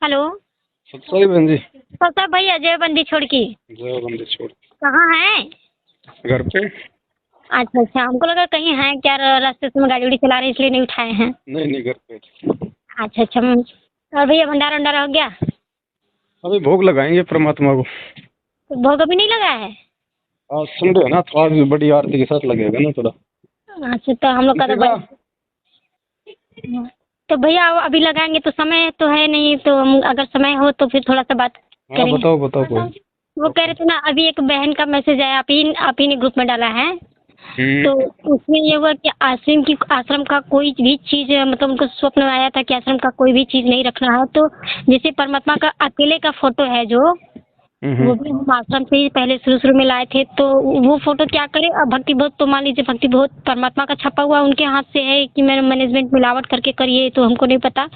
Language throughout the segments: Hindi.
हेलो। सही बहन जी। तो सब भाई अजय बंदी छोड़ की जय बंदे छोड़। कहाँ है? घर पे। अच्छा अच्छा, हमको लगा कहीं है क्या, रास्ते से में गाड़ी उड़ी चला रहे इसलिए नहीं उठाए हैं। नहीं नहीं, घर पे। अच्छा अच्छा। और भैया भंडारा वंडारा हो गया? अभी भोग लगाएंगे परमात्मा को। तो भोग अभी नहीं लगा है? आज संडे है ना, तो आज बड़ी आरती के साथ लगेगा ना थोड़ा। अच्छा, तो हम लोग का तो दिखेगा। तो भैया अभी लगाएंगे तो समय तो है नहीं, तो हम अगर समय हो तो फिर थोड़ा सा बात हाँ करेंगे। बताओ बताओ कोई। वो कह रहे थे ना, अभी एक बहन का मैसेज आया, आप ही ने ग्रुप में डाला है। तो उसमें ये हुआ कि आश्रम का कोई भी चीज, मतलब उनको स्वप्न में आया था कि आश्रम का कोई भी चीज नहीं रखना है। तो जैसे परमात्मा का अकेले का फोटो है जो, वो भी हम आश्रम से ही पहले शुरू शुरू में लाए थे। तो वो फोटो क्या करे, अब भक्ति बहुत, तो मान लीजिए भक्ति बहुत परमात्मा का छपा हुआ उनके हाथ से है कि मैंने मैनेजमेंट मिलावट करके करिए, तो हमको नहीं पता।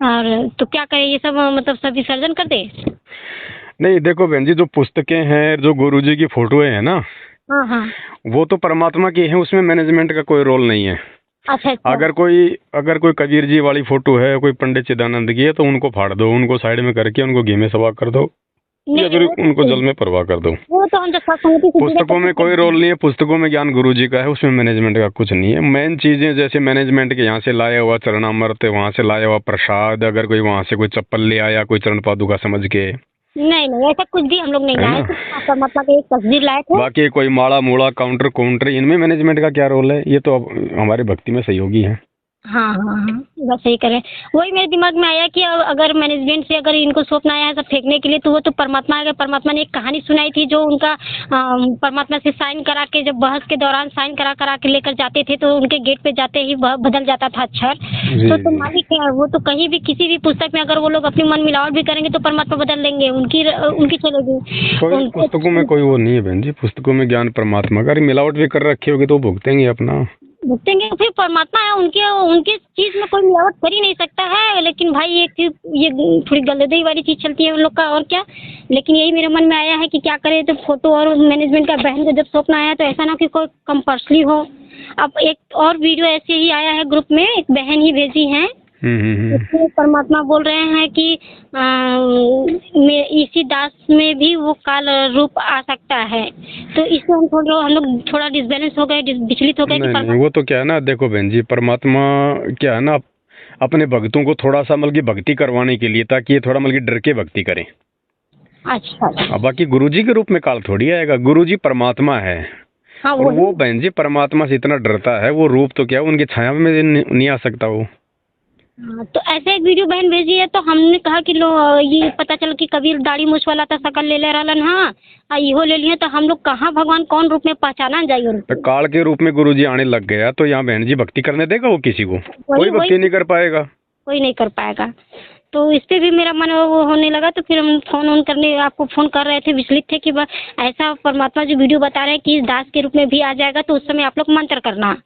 और तो क्या करे, ये सब मतलब सब विसर्जन कर दे? नहीं देखो बहन जी, जो पुस्तकें हैं, जो गुरु जी की फोटोएं हैं ना, हाँ हाँ। वो तो परमात्मा की है, उसमें मैनेजमेंट का कोई रोल नहीं है। अच्छा अच्छा। अगर कोई कबीर जी वाली फोटो है, कोई पंडित चिदानंद की है, तो उनको फाड़ दो, उनको साइड में करके उनको घी में सवा कर दो, या फिर उनको जल में परवाह कर दो। वो तो हम जब सत्संगति से जुड़े पुस्तकों में कोई रोल नहीं है, पुस्तकों में ज्ञान गुरु जी का है, उसमें मैनेजमेंट का कुछ नहीं है। मेन चीजें जैसे मैनेजमेंट के यहाँ से लाया हुआ चरणामृत, वहाँ से लाया हुआ प्रसाद, अगर कोई वहाँ से कोई चप्पल ले आया कोई चरण पादुका समझ के, नहीं नहीं, ऐसा कुछ भी हम लोग नहीं है लाए ना। थे। परमात्मा के एक तस्वीर लाए थे। बाकी कोई माड़ा मूड़ा काउंटर काउंटर, इनमें मैनेजमेंट का क्या रोल है, ये तो अब हमारे भक्ति में सहयोगी है। हाँ हाँ हाँ, बस सही करें। वही मेरे दिमाग में आया कि अगर मैनेजमेंट से अगर इनको स्वप्न आया है सब फेंकने के लिए, तो वो तो परमात्मा, अगर परमात्मा ने एक कहानी सुनाई थी जो उनका परमात्मा से साइन करा के, जब बहस के दौरान साइन करा करा के लेकर जाते थे, तो उनके गेट पे जाते ही बदल जाता था अक्षर। तो मालिक है वो, तो कहीं भी किसी भी पुस्तक में अगर वो लोग अपनी मन मिलावट भी करेंगे तो परमात्मा बदल लेंगे, उनकी चलेगी। पुस्तकों में कोई वो नहीं है बहन जी, पुस्तकों में ज्ञान परमात्मा का, अरे मिलावट भी कर रखी होगी तो भुगतेंगे अपना। भुगतेंगे, फिर परमात्मा है, उनके उनके चीज में कोई मिलावट कर ही नहीं सकता है। लेकिन भाई एक चीज, ये थोड़ी गलदई वाली चीज चलती है उन लोग का, और क्या। लेकिन यही मेरे मन में आया है कि क्या करे, तो फोटो और मैनेजमेंट का बहन का जब स्वप्न आया, तो ऐसा ना कि कोई कंपल्सरी हो। अब एक और वीडियो ऐसे ही आया है ग्रुप में, एक बहन ही भेजी है। इसमें परमात्मा बोल रहे हैं कि इसी दास में भी वो काल रूप आ सकता है। तो इससे हम लोग थोड़ा डिसबैलेंस हो गए, विचलित हो गए कि नहीं, वो तो क्या है ना, देखो बहन जी, परमात्मा क्या है ना, अपने भक्तों को थोड़ा सा मतलब की भक्ति करवाने के लिए, ताकि ये थोड़ा मतलब की डर के भक्ति करें। अच्छा। अब बाकी गुरुजी के रूप में काल थोड़ी आएगा, गुरुजी परमात्मा है। हाँ, और वो बहन जी परमात्मा से इतना डरता है, वो रूप तो क्या उनकी छाया में नहीं आ सकता वो। हाँ, तो ऐसे एक वीडियो बहन भेजी है, तो हमने कहा कि लो, ये पता चला कि कबीर दाढ़ी मूछ वाला था, शकल ले ले रहलन। हाँ, इहो ले लिए, तो हम लोग कहाँ भगवान कौन रूप में पहचाना जाइए। तो काल के रूप में गुरुजी आने लग गया, तो यहाँ बहन जी भक्ति करने देगा वो किसी को? कोई भक्ति नहीं कर पाएगा, कोई नहीं कर पाएगा। तो इस पे भी मेरा मन वो होने लगा, तो फिर हम फोन ऑन करने आपको फोन कर रहे थे, विचलित थे कि ऐसा परमात्मा जो वीडियो बता रहे हैं कि इस दास के रूप में भी आ जाएगा, तो उस समय आप लोग मंत्र करना।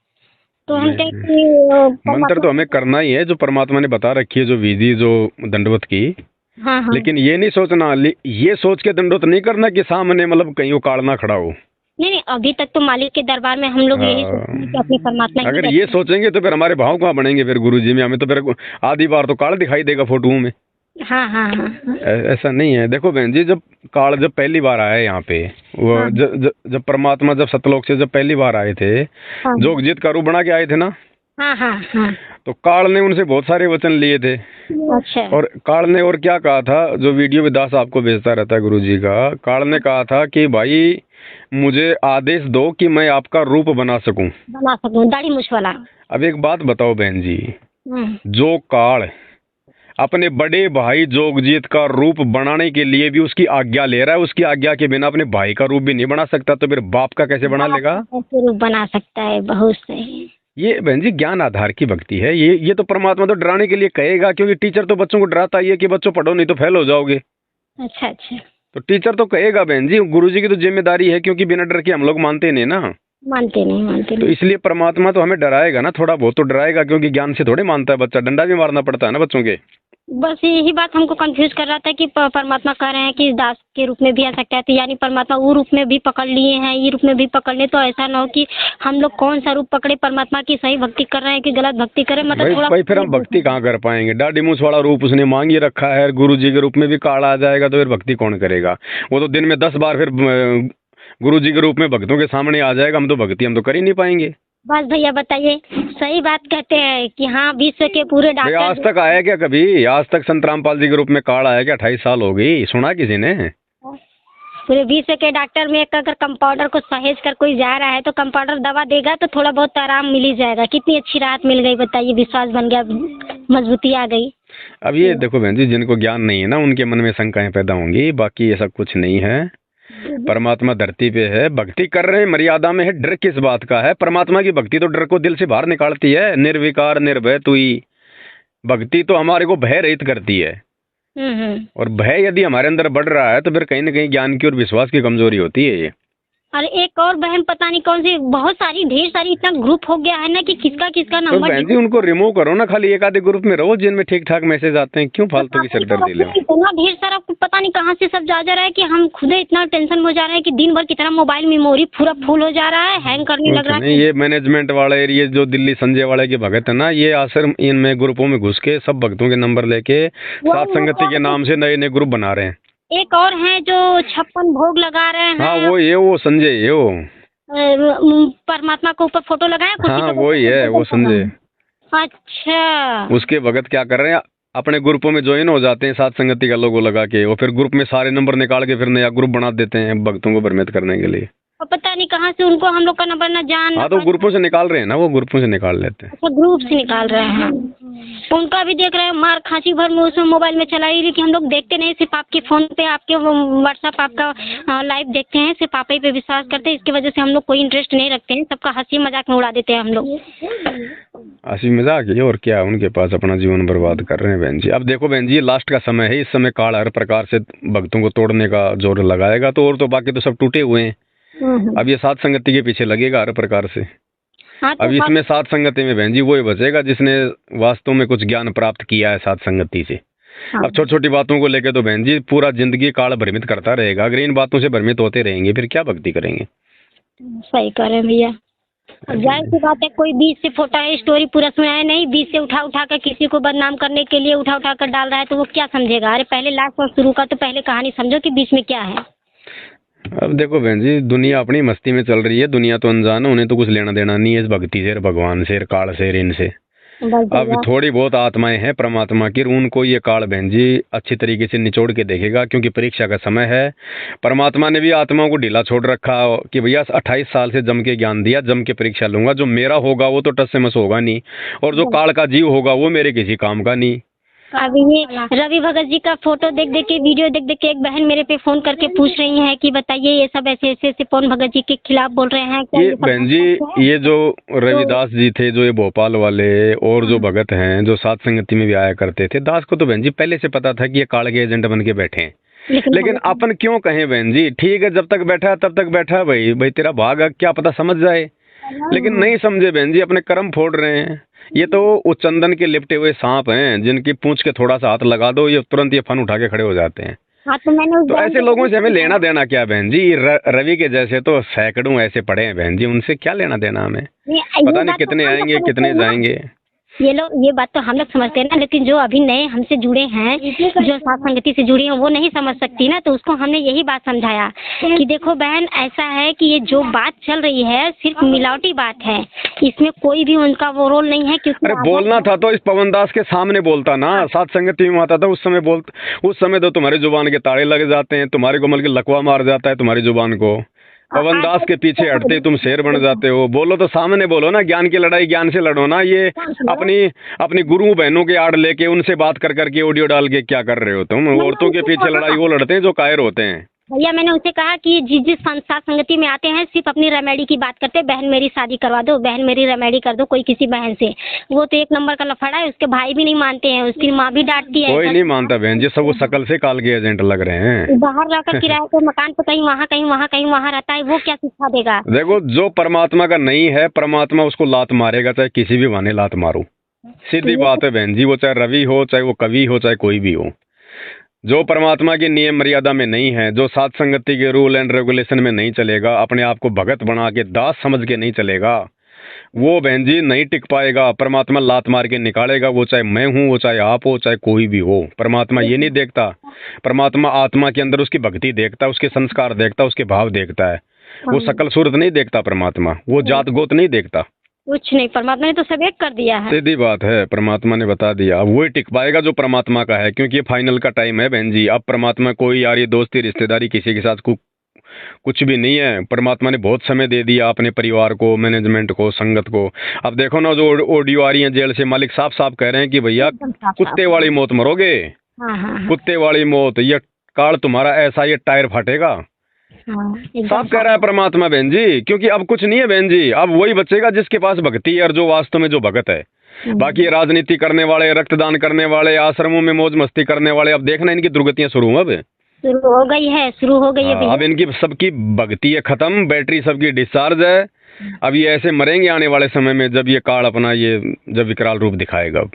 तो हम कहें कि मंत्र तो हमें करना ही है, जो परमात्मा ने बता रखी है, जो विधि जो दंडवत की। हाँ हाँ। लेकिन ये नहीं सोचना, ये सोच के दंडवत नहीं करना कि सामने मतलब कहीं वो काल ना खड़ा हो। नहीं नहीं, अभी तक तो मालिक के दरबार में हम लोग यही सोचते हैं कि अपने परमात्मा। अगर ये सोचेंगे तो फिर हमारे भाव कहाँ बनेंगे फिर गुरु जी में? हमें तो फिर आधी बार तो काल दिखाई देगा फोटो में। हाँ हाँ हाँ। ऐसा नहीं है। देखो बहन जी, जब काल जब पहली बार आया यहाँ पे, वो जब परमात्मा जब सतलोक से जब पहली बार आए थे, जोगजीत का रूप बना के आए थे ना। हाँ हाँ हाँ। तो काल ने उनसे बहुत सारे वचन लिए थे। अच्छा। और काल ने और क्या कहा था, जो वीडियो विदास आपको भेजता रहता है गुरु जी का, काल ने कहा था कि भाई मुझे आदेश दो कि मैं आपका रूप बना सकूं, दाढ़ी मूछ वाला। अब एक बात बताओ बहन जी, जो काल अपने बड़े भाई जोगजीत का रूप बनाने के लिए भी उसकी आज्ञा ले रहा है, उसकी आज्ञा के बिना अपने भाई का रूप भी नहीं बना सकता, तो फिर बाप का कैसे बना लेगा? कैसे रूप बना सकता है? बहुत सही। ये बहन जी ज्ञान आधार की भक्ति है। ये तो परमात्मा तो डराने के लिए कहेगा, क्योंकि टीचर तो बच्चों को डराता ही है कि बच्चों पढ़ो नहीं तो फेल हो जाओगे। अच्छा अच्छा। तो टीचर तो कहेगा बहन जी, गुरुजी की तो जिम्मेदारी है, क्योंकि बिना डर के हम लोग मानते नहीं ना। मानते नहीं। तो इसलिए परमात्मा तो हमें डराएगा ना, थोड़ा बहुत तो डराएगा, क्योंकि ज्ञान से थोड़े मानता है बच्चा, डंडा भी मारना पड़ता है ना बच्चों के। बस यही बात हमको कंफ्यूज कर रहा था कि परमात्मा कह रहे हैं कि दास के रूप में भी आ सकता है, तो यानी परमात्मा वो रूप में भी पकड़ लिए हैं, ये रूप में भी पकड़ ले, तो ऐसा ना हो कि हम लोग कौन सा रूप पकड़े, परमात्मा की सही भक्ति कर रहे हैं कि गलत भक्ति करें, मतलब थोड़ा भाई फिर हम भक्ति कहाँ कर पाएंगे? दाढ़ी मूछ वाला रूप उसने मांग ही रखा है, गुरु जी के रूप में भी काल आ जाएगा तो फिर भक्ति कौन करेगा? वो तो दिन में 10 बार फिर गुरु जी के रूप में भक्तों के सामने आ जाएगा, हम तो कर ही नहीं पाएंगे। बस भैया बताइए, सही बात कहते हैं कि हाँ विश्व के पूरे भाई डॉक्टर आज तक आया क्या कभी? आज तक संत रामपाल जी के रूप में काल आया क्या? 28 साल हो गई, सुना किसी ने? पूरे विश्व के डॉक्टर में एक अगर कंपाउंडर को सहेज कर कोई जा रहा है तो कंपाउंडर दवा देगा तो थोड़ा बहुत आराम मिल ही जाएगा। कितनी अच्छी राहत मिल गई बताइए, विश्वास बन गया, मजबूती आ गई। अब ये देखो बहन जी, जिनको ज्ञान नहीं है ना उनके मन में शंकाएं पैदा होंगी, बाकी ऐसा कुछ नहीं है। परमात्मा धरती पे है, भक्ति कर रहे हैं, मर्यादा में है, डर किस बात का है? परमात्मा की भक्ति तो डर को दिल से बाहर निकालती है। निर्विकार निर्भय तुई भक्ति तो हमारे को भय रहित करती है। और भय यदि हमारे अंदर बढ़ रहा है तो फिर कहीं ना कहीं ज्ञान की और विश्वास की कमजोरी होती है ये। और एक और बहन पता नहीं कौन सी, बहुत सारी ढेर सारी इतना ग्रुप हो गया है ना कि किसका किसका तो नंबर। बहन जी उनको रिमूव करो ना, खाली एक आधे ग्रुप में रहो जिनमें ठीक ठाक मैसेज आते हैं, क्यों फालतू की सिरदर्दी ले? इतना ढेर सारा पता नहीं कहाँ से सब जा रहा है कि हम खुद इतना टेंशन हो जा रहा है कि दिन भर की तरह मोबाइल मेमोरी पूरा फुल हो जा रहा है, हैंग करने लग रहा है। ये मैनेजमेंट वाले, ये जो दिल्ली संजय वाले के भगत है ना, ये आश्रम इनमें ग्रुपों में घुस के सब भक्तों के नंबर लेके सात संगति के नाम से नए नए ग्रुप बना रहे हैं। एक और है जो 56 भोग लगा रहे हैं। हाँ वो संजय, ये वो परमात्मा को ऊपर फोटो लगाया। हाँ वही है, वो संजय। अच्छा, उसके भगत क्या कर रहे हैं, अपने ग्रुपों में ज्वाइन हो जाते हैं सात संगति का लोगो लगा के, वो फिर ग्रुप में सारे नंबर निकाल के फिर नया ग्रुप बना देते हैं भक्तों को भ्रमित करने के लिए। और पता नहीं कहाँ से उनको हम लोग का नंबर न जान। हाँ तो ग्रुपों से निकाल रहे हैं ना, वो ग्रुपों से निकाल लेते हैं। अच्छा, ग्रुप से निकाल रहे हैं। उनका भी देख रहे हैं, मार खांसी भर में उसमें मोबाइल में चला ही रही कि हम लोग देखते नहीं, सिर्फ आपके फोन पे, आपके व्हाट्सएप, आपका लाइव देखते हैं, सिर्फ आप ही पे विश्वास करते हैं। इसकी वजह से हम लोग कोई इंटरेस्ट नहीं रखते हैं, सबका हंसी मजाक में उड़ा देते हैं हम लोग। हंसी मजाक है और क्या, उनके पास अपना जीवन बर्बाद कर रहे हैं बहन जी। अब देखो बहन जी, ये लास्ट का समय है, इस समय काल हर प्रकार से भक्तों को तोड़ने का जोर लगाएगा, तो और तो बाकी तो सब टूटे हुए हैं। अब ये सात संगति के पीछे लगेगा हर प्रकार से। हाँ, तो अब इसमें सात संगति में बहन जी वही बचेगा जिसने वास्तव में कुछ ज्ञान प्राप्त किया है सात संगति से। हाँ। अब छोटी छोटी बातों को लेके तो बहन जी पूरा जिंदगी काल भ्रमित करता रहेगा। अगर इन बातों से भ्रमित होते रहेंगे फिर क्या भक्ति करेंगे? सही कह रहे हैं भैया। जाहिर सी बात है, कोई बीच से फोटा है, स्टोरी पूरा सुनाया नहीं, बीच से उठा उठा कर किसी को बदनाम करने के लिए उठा उठा कर डाल रहा है, तो वो क्या समझेगा? अरे पहले लास्ट और शुरू का तो पहले कहानी समझो कि बीच में क्या है। अब देखो बहन जी, दुनिया अपनी मस्ती में चल रही है, दुनिया तो अनजान है, उन्हें तो कुछ लेना देना नहीं है इस भक्ति से, भगवान से, काल से, इनसे। अब थोड़ी बहुत आत्माएं हैं परमात्मा की, उनको ये काल बहन जी अच्छी तरीके से निचोड़ के देखेगा, क्योंकि परीक्षा का समय है। परमात्मा ने भी आत्माओं को ढीला छोड़ रखा कि भैया 28 साल से जम के ज्ञान दिया, जम के परीक्षा लूंगा, जो मेरा होगा वो तो टस से मस होगा नहीं, और जो काल का जीव होगा वो मेरे किसी काम का नहीं। अभी ये रवि भगत जी का फोटो देख देख के, वीडियो देख देख के एक बहन मेरे पे फोन करके पूछ रही है कि बताइए ये सब ऐसे ऐसे ऐसे पवन भगत जी के खिलाफ बोल रहे हैं क्या? ये बहन जी, ये जो रविदास जी थे, जो ये भोपाल वाले और जो भगत हैं जो सात संगति में भी आया करते थे, दास को तो बहन जी पहले से पता था कि ये काल के एजेंट बन के बैठे हैं। लेकिन अपन क्यों कहें बहन जी, ठीक है जब तक बैठा तब तक बैठा, भाई भाई तेरा भाग क्या पता समझ जाए, लेकिन नहीं समझे बहन जी, अपने कर्म फोड़ रहे हैं। ये तो उस चंदन के लिपटे हुए सांप हैं जिनकी पूंछ के थोड़ा सा हाथ लगा दो, ये तुरंत ये फन उठा के खड़े हो जाते हैं। हाँ, तो ऐसे लोगों से हमें लेना देना क्या बहन जी? रवि के जैसे तो सैकड़ों ऐसे पड़े हैं बहन जी, उनसे क्या लेना देना हमें? पता नहीं कितने आएंगे कितने जाएंगे। ये बात तो हम लोग समझते हैं ना, लेकिन जो अभी नए हमसे जुड़े हैं, जो सात संगति से जुड़ी हैं, वो नहीं समझ सकती ना, तो उसको हमने यही बात समझाया कि देखो बहन, ऐसा है कि ये जो बात चल रही है सिर्फ मिलावटी बात है, इसमें कोई भी उनका वो रोल नहीं है। क्योंकि अरे बोलना था तो इस पवन दास के सामने बोलता ना, सात संगति में आता था उस समय तो तुम्हारी जुबान के ताड़े लग जाते हैं, तुम्हारे को मतलब लकवा मार जाता है तुम्हारी जुबान को। पवन दास के पीछे हटते तुम शेर बन जाते हो। बोलो तो सामने बोलो ना, ज्ञान की लड़ाई ज्ञान से लड़ो ना। ये अपनी गुरु बहनों के आड़ लेके उनसे बात कर करके ऑडियो डाल के क्या कर रहे हो तुम? औरतों के पीछे लड़ाई वो लड़ते हैं जो कायर होते हैं। भैया मैंने उसे कहा कि जिस सात संगति में आते हैं सिर्फ अपनी रेमेडी की बात करते हैं, बहन मेरी शादी करवा दो, बहन मेरी रेमेडी कर दो कोई किसी बहन से। वो तो एक नंबर का लफड़ा है, उसके भाई भी नहीं मानते हैं, उसकी माँ भी डांटती है। कोई नहीं मानता बहन जी, सब वो शकल से काल के एजेंट लग रहे हैं। बाहर रहकर किराए पे मकान पे कहीं वहाँ कहीं वहाँ कहीं वहाँ रहता है, वो क्या शिक्षा देगा? देखो जो परमात्मा का नहीं है, परमात्मा उसको लात मारेगा, चाहे किसी भी बहाने लात मारो। सीधी बात है बहन जी, वो चाहे रवि हो, चाहे वो कवि हो, चाहे कोई भी हो, जो परमात्मा के नियम मर्यादा में नहीं है, जो सात संगति के रूल एंड रेगुलेशन में नहीं चलेगा, अपने आप को भगत बना के दास समझ के नहीं चलेगा, वो बहन जी नहीं टिक पाएगा। परमात्मा लात मार के निकालेगा। वो चाहे मैं हूँ, वो चाहे आप हो, चाहे कोई भी हो। परमात्मा ये नहीं देखता, परमात्मा आत्मा के अंदर उसकी भक्ति देखता है, उसके संस्कार देखता है, उसके भाव देखता है। वो शकल सूरत नहीं देखता परमात्मा, वो जात गोत नहीं देखता, कुछ नहीं। परमात्मा ने तो सब एक कर दिया है। सीधी बात है, परमात्मा ने बता दिया। अब वही टिक पाएगा जो परमात्मा का है, क्योंकि ये फाइनल का टाइम है बहन जी। अब परमात्मा कोई यारी दोस्ती रिश्तेदारी किसी के साथ कुछ भी नहीं है। परमात्मा ने बहुत समय दे दिया अपने परिवार को, मैनेजमेंट को, संगत को। अब देखो ना, जो ऑडियो आ रही है जेल से, मालिक साफ साफ कह रहे हैं कि भैया कुत्ते वाली मौत मरोगे। हाँ। कुत्ते वाली मौत, ये काल तुम्हारा ऐसा, ये टायर फटेगा। साफ कह रहा है परमात्मा बहन जी, क्योंकि अब कुछ नहीं है बहन जी। अब वही बचेगा जिसके पास भक्ति है और जो वास्तव में जो भगत है। बाकी राजनीति करने वाले, रक्तदान करने वाले, आश्रमों में मौज मस्ती करने वाले, अब देखना इनकी दुर्गतियां शुरू हुई। अब शुरू हो गई है, शुरू हो गई है। अब इनकी सबकी भक्ति है खत्म, बैटरी सबकी डिस्चार्ज है। अब ये ऐसे मरेंगे आने वाले समय में, जब ये काल अपना ये जब विकराल रूप दिखाएगा। अब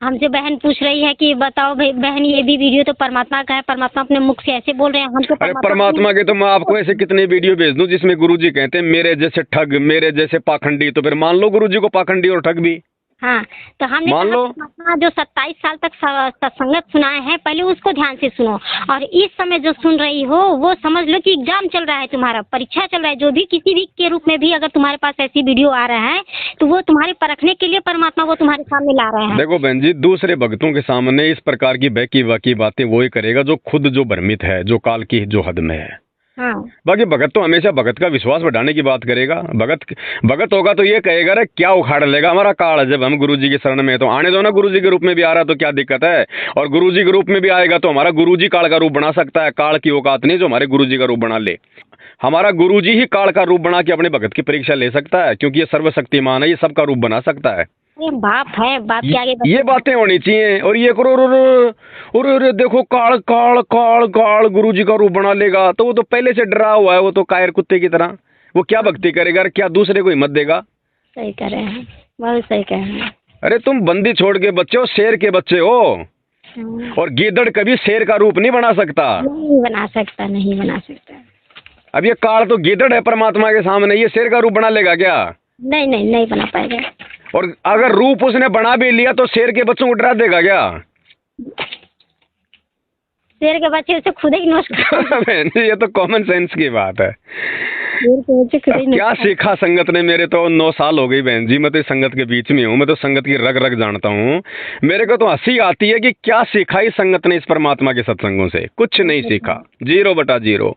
हमसे बहन पूछ रही है कि बताओ भाई बहन, ये भी वीडियो तो परमात्मा का है, परमात्मा अपने मुख से ऐसे बोल रहे हैं। हमको अरे परमात्मा के तो मैं आपको ऐसे कितने वीडियो भेज दूं जिसमें गुरुजी कहते हैं मेरे जैसे ठग, मेरे जैसे पाखंडी। तो फिर मान लो गुरुजी को पाखंडी और ठग भी। हाँ, तो हमने मान लो जो 27 साल तक सत्संगत सुनाए हैं, पहले उसको ध्यान से सुनो। और इस समय जो सुन रही हो वो समझ लो कि एग्जाम चल रहा है, तुम्हारा परीक्षा चल रहा है। जो भी किसी भी के रूप में भी अगर तुम्हारे पास ऐसी वीडियो आ रहा है तो वो तुम्हारे परखने के लिए परमात्मा वो तुम्हारे सामने ला रहे हैं। देखो बहन जी, दूसरे भक्तों के सामने इस प्रकार की बहकी वाकी बातें वही करेगा जो खुद जो भ्रमित है, जो काल की जो हद में है। हाँ। बाकी भगत तो हमेशा भगत का विश्वास बढ़ाने की बात करेगा। भगत होगा तो ये कहेगा रे क्या उखाड़ लेगा हमारा काल, जब हम गुरुजी के शरण में है तो आने दो ना। गुरुजी के रूप में भी आ रहा तो क्या दिक्कत है, और गुरुजी के रूप में भी आएगा तो हमारा गुरुजी काल का रूप बना सकता है। काल की औकात नहीं जो हमारे गुरुजी का रूप बना ले। हमारा गुरुजी ही काल का रूप बना के अपने भगत की परीक्षा ले सकता है, क्योंकि ये सर्वशक्तिमान है, ये सबका रूप बना सकता है। बाप है, बाप के आगे ये बातें होनी चाहिए। और ये करो और देखो काल काल काल काल गुरुजी का रूप बना लेगा, तो वो तो पहले से डरा हुआ है, वो तो कायर कुत्ते की तरह। वो क्या भक्ति करेगा, क्या दूसरे को हिम्मत देगा। सही कह रहे हैं, बहुत सही कह रहे हैं। अरे तुम बंदी छोड़ के बच्चे हो, शेर के बच्चे हो। और गीदड़ कभी शेर का रूप नहीं बना सकता, नहीं बना सकता, नहीं बना सकता। अब ये काल तो गीदड़ है परमात्मा के सामने, ये शेर का रूप बना लेगा क्या? नहीं नहीं नहीं बना पाएगा। और अगर रूप उसने बना भी लिया तो शेर के बच्चों को डरा देगा क्या? शेर के बच्चे उसे खुद ही नष्ट ये तो कॉमन सेंस की बात है। क्या सीखा संगत ने? मेरे तो 9 साल हो गई बहन जी, मैं तो संगत के बीच में हूँ, मैं तो संगत की रग रग जानता हूँ। मेरे को तो हंसी आती है कि क्या सीखा इस संगत ने इस परमात्मा के सत्संगों से? कुछ नहीं सीखा, 0/0।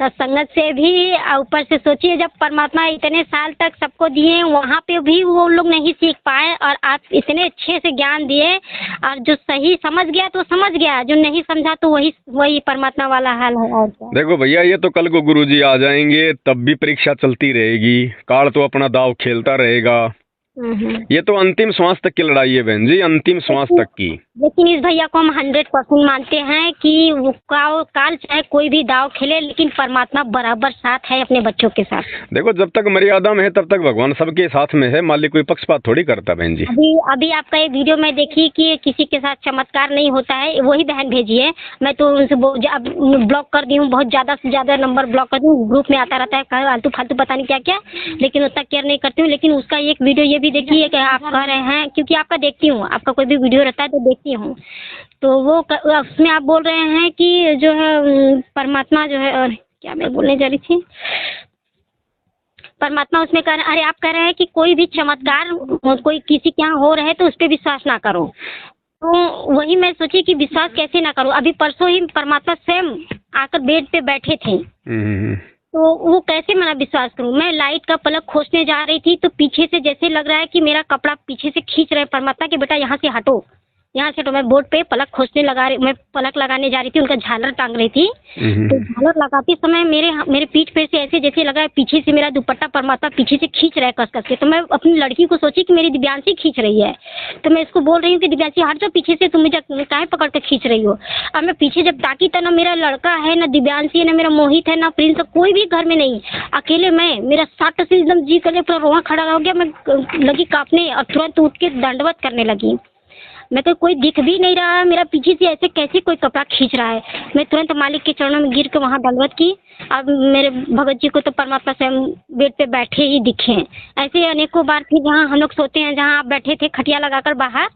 सत्संगत से भी ऊपर से सोचिए, जब परमात्मा इतने साल तक सबको दिए, वहाँ पे भी वो लोग नहीं सीख पाए, और आप इतने अच्छे से ज्ञान दिए, और जो सही समझ गया तो समझ गया, जो नहीं समझा तो वही परमात्मा वाला हाल है। और क्या? देखो भैया, ये तो कल को गुरुजी आ जाएंगे तब भी परीक्षा चलती रहेगी, काल तो अपना दाव खेलता रहेगा। ये तो अंतिम श्वास तक की लड़ाई है बहन जी, अंतिम श्वास तक की। लेकिन इस भैया को हम 100% मानते हैं कि वो काल चाहे कोई भी दाव खेले, लेकिन परमात्मा बराबर साथ है अपने बच्चों के साथ। देखो, जब तक मर्यादा में है तब तक भगवान सबके साथ में है, मालिक कोई पक्षपात थोड़ी करता बहन जी। अभी आपका एक वीडियो में देखी कि किसी के साथ चमत्कार नहीं होता है, वही बहन भेजी है। मैं तो उनसे ब्लॉक कर दी हूँ, बहुत ज़्यादा से ज़्यादा नंबर ब्लॉक कर दूँ। ग्रुप में आता रहता है फालतू फालतू पता नहीं क्या क्या, लेकिन उतना केयर नहीं करती हूँ। लेकिन उसका एक वीडियो ये भी देखिए कि आप कह रहे हैं, क्योंकि आपका देखती हूँ, आपका कोई भी वीडियो रहता है तो देखती हूँ, तो वो उसमें आप बोल रहे हैं कि जो है परमात्मा जो है, और क्या मैं बोलने जा रही थी, परमात्मा उसमें कह रहे हैं, अरे आप कह रहे हैं कि कोई भी चमत्कार कोई किसी के यहाँ हो रहे तो उस पर विश्वास ना करो। तो वही मैं सोची कि विश्वास कैसे ना करूँ। अभी परसों ही परमात्मा स्वयं आकर बेड पे बैठे थे, तो वो कैसे मैं विश्वास करूं। मैं लाइट का प्लग खोजने जा रही थी तो पीछे से जैसे लग रहा है कि मेरा कपड़ा पीछे से खींच रहे परमात्मा कि बेटा यहाँ से हटो, यहाँ से तो मैं बोर्ड पे पलक खोजने मैं पलक लगाने जा रही थी, उनका झालर टांग रही थी। तो झालर लगाते समय मेरे पीठ पे से ऐसे जैसे लगा पीछे से मेरा दुपट्टा परमात्मा पीछे से खींच रहा है कस कस के। तो मैं अपनी लड़की को सोची कि मेरी दिव्यांशी खींच रही है, तो मैं इसको बोल रही हूँ कि दिव्यांशी हट जाओ पीछे से, तुम मुझे काहे पकड़ के खींच रही हो। अब मैं पीछे जब ताकी तो ना मेरा लड़का है, ना दिव्यांशी है, ना मेरा मोहित है, ना प्रिंस, कोई भी घर में नहीं, अकेले मैं। मेरा सट से एकदम जी करे पूरा रोआ खड़ा हो गया, मैं लगी कांपने और तुरंत उठ के दंडवत करने लगी। मैं तो कोई दिख भी नहीं रहा है, मेरा पीछे से ऐसे कैसे कोई कपड़ा खींच रहा है। मैं तुरंत मालिक के चरणों में गिर के वहाँ दंडवत की। अब मेरे भगत जी को तो परमात्मा स्वयं बेड पे बैठे ही दिखे। ऐसे अनेकों बार थी जहाँ हम लोग सोते हैं, जहाँ आप बैठे थे खटिया लगाकर बाहर,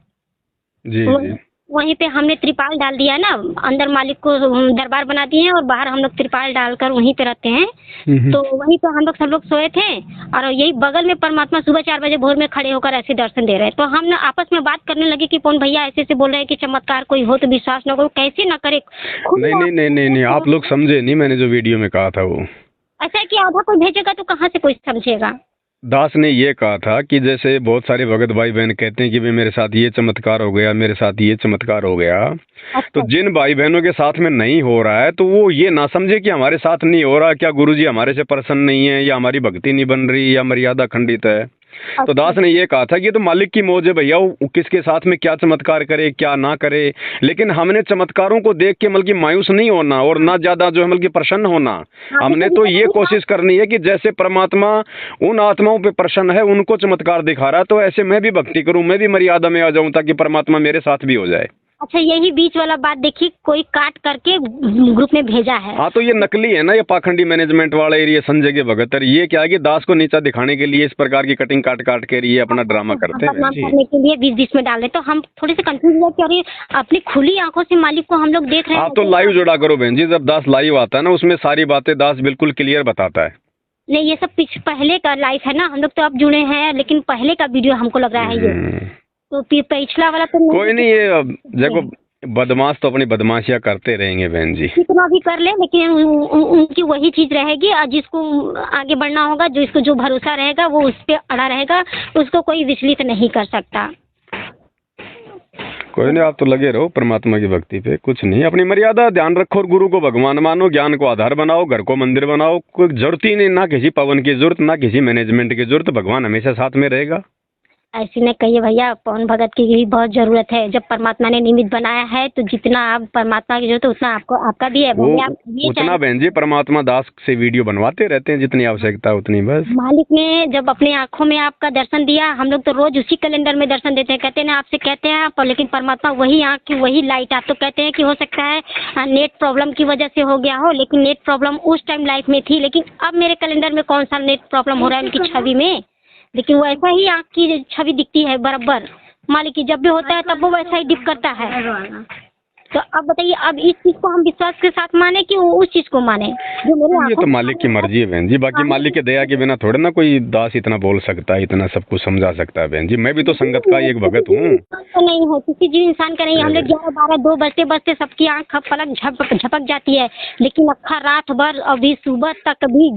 जी जी। वहीं पे हमने त्रिपाल डाल दिया ना, अंदर मालिक को दरबार बना दिए हैं और बाहर हम लोग त्रिपाल डालकर वहीं पे रहते हैं। तो वहीं पे हम लोग सब लोग सोए थे और यही बगल में परमात्मा सुबह 4 बजे भोर में खड़े होकर ऐसे दर्शन दे रहे हैं। तो हम ना आपस में बात करने लगे कि कौन भैया ऐसे ऐसे बोल रहे हैं कि चमत्कार कोई हो तो विश्वास न करो, कैसे न करे। नहीं नहीं नहीं नहीं नहीं, आप लोग समझे नहीं, मैंने जो वीडियो में कहा था वो ऐसा है कि आधा कोई भेजेगा तो कहाँ से कोई समझेगा। दास ने ये कहा था कि जैसे बहुत सारे भगत भाई बहन कहते हैं कि भाई मेरे साथ ये चमत्कार हो गया, मेरे साथ ये चमत्कार हो गया। तो जिन भाई बहनों के साथ में नहीं हो रहा है तो वो ये ना समझे कि हमारे साथ नहीं हो रहा, क्या गुरुजी हमारे से प्रसन्न नहीं है, या हमारी भक्ति नहीं बन रही, या मर्यादा खंडित है। तो दास ने ये कहा था कि ये तो मालिक की मौज है भैया, वो किसके साथ में क्या चमत्कार करे क्या ना करे। लेकिन हमने चमत्कारों को देख के मतलब मायूस नहीं होना और ना ज्यादा जो है मतलब प्रसन्न होना। हमने तो ये कोशिश करनी है कि जैसे परमात्मा उन आत्माओं पे प्रसन्न है, उनको चमत्कार दिखा रहा है, तो ऐसे मैं भी भक्ति करूं, मैं भी मर्यादा में आ जाऊं ताकि परमात्मा मेरे साथ भी हो जाए। अच्छा, यही बीच वाला बात देखिए, कोई काट करके ग्रुप में भेजा है। हाँ, तो ये नकली है ना, ये पाखंडी मैनेजमेंट वाला एरिया संजय के भगत। ये क्या है कि दास को नीचा दिखाने के लिए इस प्रकार की कटिंग काट काट के ये अपना ड्रामा करते हैं करने के लिए बीच बीच में डाल रहे। तो हम थोड़े से कंफ्यूज हुआ कि अरे अपनी खुली आंखों से मालिक को हम लोग देख रहे हैं। आप तो लाइव जोड़ा करो बहन जी, जब दास लाइव आता है ना उसमें सारी बातें दास बिल्कुल क्लियर बताता है। नहीं, ये सब पहले का लाइव है ना, हम लोग तो अब जुड़े हैं, लेकिन पहले का वीडियो हमको लग रहा है ये। तो पिछला वाला तो कोई नहीं, ये देखो बदमाश तो अपनी बदमाशियां करते रहेंगे बहन जी, कितना भी कर ले, लेकिन उनकी वही चीज रहेगी। और जिसको आगे बढ़ना होगा, जो इसको जो भरोसा रहेगा वो उस पर अड़ा रहेगा, उसको कोई विचलित नहीं कर सकता। कोई नहीं, आप तो लगे रहो परमात्मा की भक्ति पे, कुछ नहीं, अपनी मर्यादा ध्यान रखो और गुरु को भगवान मानो, ज्ञान को आधार बनाओ, घर को मंदिर बनाओ। कोई जरूरत ही नहीं, ना किसी पवन की जरूरत, ना किसी मैनेजमेंट की जरूरत, भगवान हमेशा साथ में रहेगा। ऐसे न कहिए भैया, पवन भगत की भी बहुत जरूरत है। जब परमात्मा ने निमित्त बनाया है तो जितना आप परमात्मा की जरूरत है उतना आपको आपका भी है। उतना बहन जी परमात्मा दास से वीडियो बनवाते रहते हैं, जितनी आवश्यकता उतनी बस। मालिक ने जब अपने आंखों में आपका दर्शन दिया, हम लोग तो रोज उसी कैलेंडर में दर्शन देते हैं, कहते हैं ना आपसे कहते हैं आप, लेकिन परमात्मा वही आंख की वही लाइट। आप तो कहते हैं कि हो सकता है नेट प्रॉब्लम की वजह से हो गया हो, लेकिन नेट प्रॉब्लम उस टाइम लाइफ में थी, लेकिन अब मेरे कैलेंडर में कौन सा नेट प्रॉब्लम हो रहा है उनकी छवि में। लेकिन वैसा ही आँख की छवि दिखती है बराबर। मालिक की जब भी होता है तब वो वैसा ही डिप करता है। तो अब बताइए, अब इस चीज को हम विश्वास के साथ माने कि उस चीज को माने जो मेरे। ये तो मालिक की मर्जी है बहन जी, बाकी मालिक के दया के बिना थोड़े ना कोई दास इतना बोल सकता है, इतना सब कुछ समझा सकता है बहन जी। मैं भी तो संगत का एक भगत हूँ। तो नहीं है किसी जीव इंसान का नहीं। हम लोग 11, 12, 2 बजते बजते सबकी आँख पलक झपक जाती है, लेकिन अक्खा रात भर अभी सुबह तक भी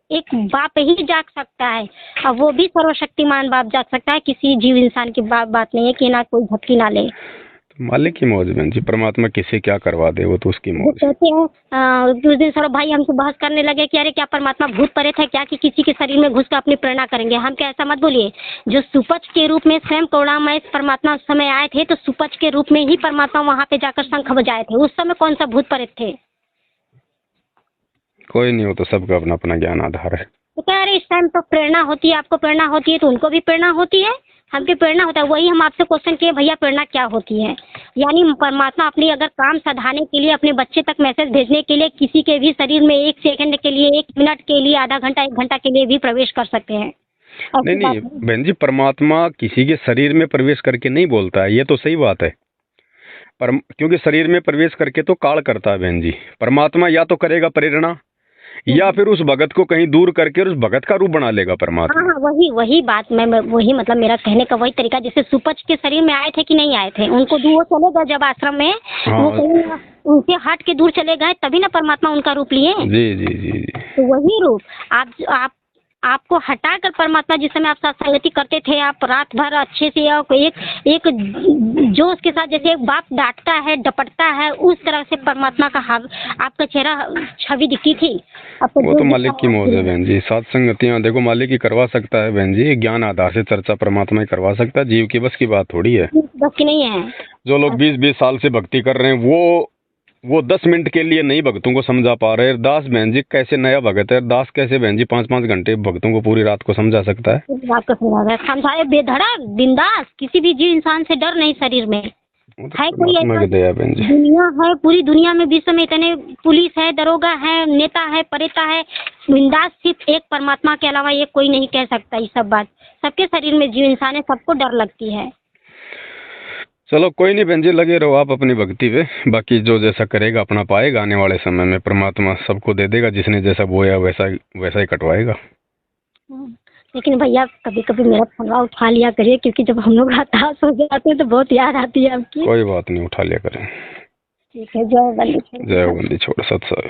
एक बाप ही जाग सकता है, और वो भी सर्वशक्तिमान बाप जाग सकता है। किसी जीव इंसान की बात नहीं है कि ना कोई झपकी ना ले। तो मालिक की मौज बहन जी, परमात्मा किसे क्या करवा दे वो तो उसकी मौज। कहते हैं उस दिन सौरभ भाई हमसे बहस करने लगे कि अरे क्या परमात्मा भूत प्रेत है क्या कि किसी के शरीर में घुस कर अपनी प्रेरणा करेंगे। हम क्या, ऐसा मत बोलिए। जो सुपच के रूप में स्वयं करुणामय परमात्मा उस समय आए थे, तो सुपच के रूप में ही परमात्मा वहाँ पे जाकर शंख बजाए थे। उस समय कौन सा भूत प्रेत थे। कोई नहीं, हो तो सबका अपना अपना ज्ञान आधार है। तो कह रहे इस टाइम तो प्रेरणा होती है, आपको प्रेरणा होती है तो उनको भी प्रेरणा होती है, हमको प्रेरणा होता है। वही हम आपसे क्वेश्चन किए, भैया प्रेरणा क्या होती है। यानी परमात्मा अपनी अगर काम सधाने के लिए, अपने बच्चे तक मैसेज भेजने के लिए, किसी के भी शरीर में 1 सेकंड के लिए, 1 मिनट के लिए, आधा घंटा 1 घंटा के लिए भी प्रवेश कर सकते हैं। नहीं नहीं बहन जी, परमात्मा किसी के शरीर में प्रवेश करके नहीं बोलता है, ये तो सही बात है। पर क्योंकि शरीर में प्रवेश करके तो काल करता है बहन जी। परमात्मा या तो करेगा प्रेरणा, या फिर उस भगत को कहीं दूर करके उस भगत का रूप बना लेगा परमात्मा। हाँ, वही बात मैं वही मतलब मेरा कहने का वही तरीका। जैसे सुपच के शरीर में आए थे कि नहीं आए थे, उनको दूर चले गए जब आश्रम में। हाँ। वो कहीं उनसे हट के दूर चले गए, तभी ना परमात्मा उनका रूप लिए। जी जी जी जी। तो वही रूप आप आपको हटाकर परमात्मा, जिस समय आप सत्संगति करते थे, आप रात भर अच्छे से और एक जोश के साथ, जैसे एक बाप डांटता है डपटता है, उस तरह से परमात्मा का आपका चेहरा छवि दिखती थी। वो तो मालिक की मौज है बहन जी। सत्संगतियाँ देखो मालिक ही करवा सकता है बहन जी, ज्ञान आधार से चर्चा परमात्मा ही करवा सकता है, जीव की बस की बात थोड़ी है। बस की नहीं है। जो लोग 20-20 साल से भक्ति कर रहे हैं वो 10 मिनट के लिए नहीं भक्तों को समझा पा रहे। दास बहन जी कैसे नया भगत है, दास कैसे बहन जी 5-5 घंटे भक्तों को पूरी रात को समझा सकता है। रात को समझाए बेधड़क बिंदास, किसी भी जीव इंसान से डर नहीं शरीर में है। कोई ऐसा दुनिया है, पूरी दुनिया में विश्व में इतने पुलिस है, दरोगा है, नेता है, परेता है, बिंदास सिर्फ एक परमात्मा के अलावा ये कोई नहीं कह सकता। ये सब बात सबके शरीर में जीव इंसान है, सबको डर लगती है। चलो कोई नहीं बहन जी, लगे रहो आप अपनी भक्ति पे, बाकी जो जैसा करेगा अपना पाएगा। आने वाले समय में परमात्मा सबको दे देगा, जिसने जैसा बोया वैसा ही कटवाएगा। लेकिन भैया कभी कभी मेरा फोन उठा लिया करिए, क्योंकि जब हम लोग हताश हो जाते हैं तो बहुत याद आती है आपकी। कोई बात नहीं, उठा लिया करें। ठीक है। जय बंदी छोड़ सत्संग।